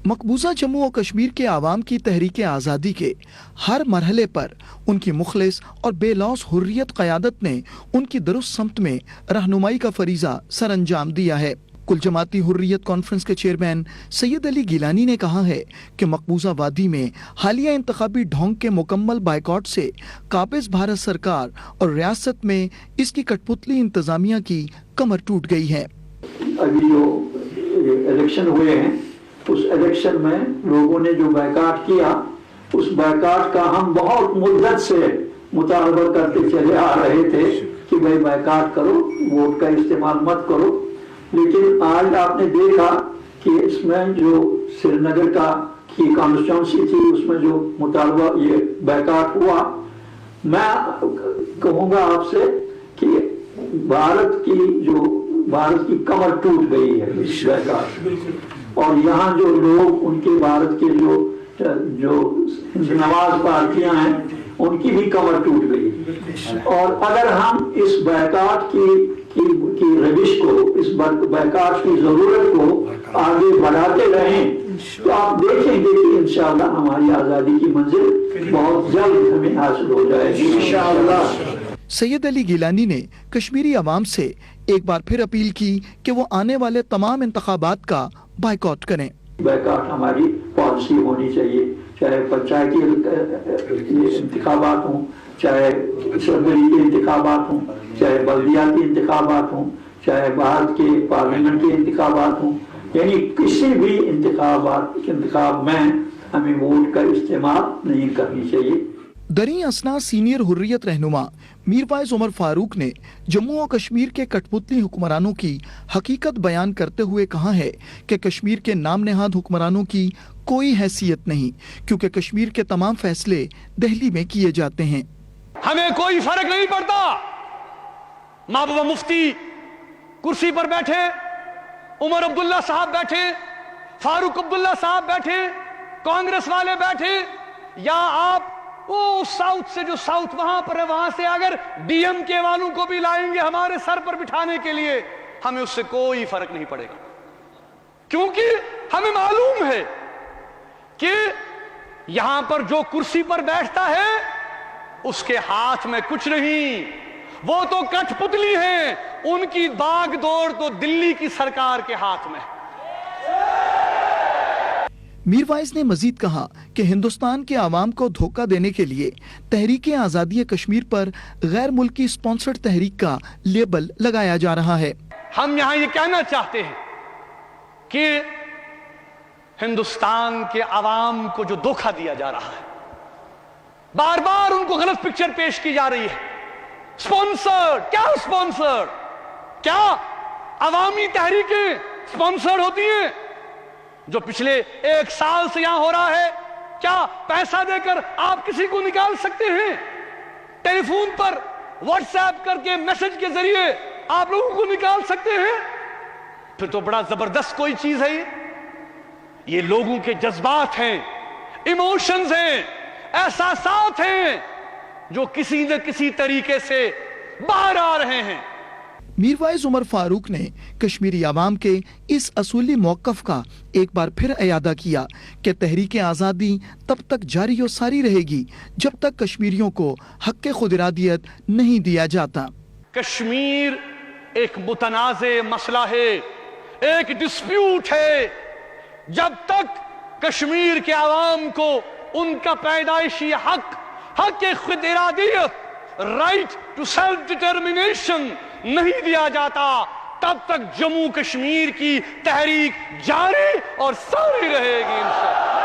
مقبوضہ جموں و کشمیر کے عوام کی تحریک آزادی کے ہر مرحلے پر ان کی مخلص اور بے لوث حریت قیادت نے ان کی درست سمت میں رہنمائی کا فریضہ سر انجام دیا ہے۔ کل جماعتی حریت کانفرنس کے چیئرمین سید علی گیلانی نے کہا ہے کہ مقبوضہ وادی میں حالیہ انتخابی ڈھونگ کے مکمل بائیکاٹ سے قابض بھارت سرکار اور ریاست میں اس کی کٹ پتلی انتظامیہ کی کمر ٹوٹ گئی ہے۔ ابھی جو الیکشن ہوئے ہیں اس الیکشن میں لوگوں نے جو بائیکاٹ کیا اس بائیکاٹ کا ہم بہت مدت سے مطالبہ کرتے چلے آ رہے تھے کہ بھائی بائیکاٹ کرو، ووٹ کا استعمال مت کرو، لیکن آج آپ نے دیکھا کہ اس میں جو سری نگر کا کی کانسٹیٹوئنسی تھی اس میں جو مطالبہ یہ بائیکاٹ ہوا، میں کہوں گا آپ سے کہ بھارت کی کمر ٹوٹ گئی ہے اس بائیکاٹ، اور یہاں جو لوگ ان کے بھارت کے جو نواز پارٹیاں ہیں ان کی بھی کمر ٹوٹ گئی، اور اگر ہم اس بائیکاٹ کی روش کو، اس بائیکاٹ کی ضرورت کو آگے بڑھاتے رہیں تو آپ دیکھیں گے کہ انشاءاللہ ہماری آزادی کی منزل بہت جلد ہمیں حاصل ہو جائے گی انشاءاللہ۔ سید علی گیلانی نے کشمیری عوام سے ایک بار پھر اپیل کی کہ وہ آنے والے تمام انتخابات کا بائیکاٹ کریں۔ بائیکاٹ ہماری پالیسی ہونی چاہیے، چاہے پنچایتی انتخابات ہوں، چاہے اسمبلی کے انتخابات ہوں، چاہے بلدیاتی انتخابات ہوں، چاہے بھارت کے پارلیمنٹ کے انتخابات ہوں، یعنی کسی بھی انتخاب میں ہمیں ووٹ کا استعمال نہیں کرنی چاہیے۔ دریں اثنا سینئر حریت رہنما میر وائز عمر فاروق نے جموں و کشمیر کے کٹ پتلی حکمرانوں کی حقیقت بیان کرتے ہوئے کہا ہے کہ کشمیر کے نام نہاد حکمرانوں کی کوئی حیثیت نہیں، کیونکہ کشمیر کے تمام فیصلے دہلی میں کیے جاتے ہیں۔ ہمیں کوئی فرق نہیں پڑتا، محبوبہ مفتی کرسی پر بیٹھے، عمر عبداللہ صاحب بیٹھے، فاروق عبداللہ صاحب بیٹھے، کانگریس والے بیٹھے، یا آپ وہ ساؤتھ سے جو ساؤتھ وہاں پر ہے وہاں سے اگر ڈی ایم کے والوں کو بھی لائیں گے ہمارے سر پر بٹھانے کے لیے، ہمیں اس سے کوئی فرق نہیں پڑے گا، کیونکہ ہمیں معلوم ہے کہ یہاں پر جو کرسی پر بیٹھتا ہے اس کے ہاتھ میں کچھ نہیں، وہ تو کٹ پتلی ہیں، ان کی باغ دوڑ تو دلی کی سرکار کے ہاتھ میں۔ میر وائز نے مزید کہا کہ ہندوستان کے عوام کو دھوکہ دینے کے لیے تحریک آزادی کشمیر پر غیر ملکی سپانسرڈ تحریک کا لیبل لگایا جا رہا ہے۔ ہم یہاں یہ کہنا چاہتے ہیں کہ ہندوستان کے عوام کو جو دھوکہ دیا جا رہا ہے، بار بار ان کو غلط پکچر پیش کی جا رہی ہے۔ سپانسرڈ کیا؟ سپانسرڈ کیا عوامی تحریکیں سپانسرڈ ہوتی ہیں؟ جو پچھلے 1 سال سے یہاں ہو رہا ہے، کیا پیسہ دے کر آپ کسی کو نکال سکتے ہیں؟ ٹیلی فون پر واٹس ایپ کر کے میسج کے ذریعے آپ لوگوں کو نکال سکتے ہیں؟ پھر تو بڑا زبردست کوئی چیز ہے یہ لوگوں کے جذبات ہیں، ایموشنز ہیں، احساسات ہیں جو کسی نہ کسی طریقے سے باہر آ رہے ہیں۔ میر وائز عمر فاروق نے کشمیری عوام کے اس اصولی موقف کا ایک بار پھر اعادہ کیا کہ تحریک آزادی تب تک جاری و ساری رہے گی جب تک کشمیریوں کو حق خود ارادیت نہیں دیا جاتا۔ کشمیر ایک متنازع مسئلہ ہے، ایک ڈسپیوٹ ہے۔ جب تک کشمیر کے عوام کو ان کا پیدائشی حق خود ارادیت، رائٹ ٹو سیلف ڈٹرمنیشن نہیں دیا جاتا، تب تک جموں کشمیر کی تحریک جاری اور ساری رہے گی انشاءاللہ۔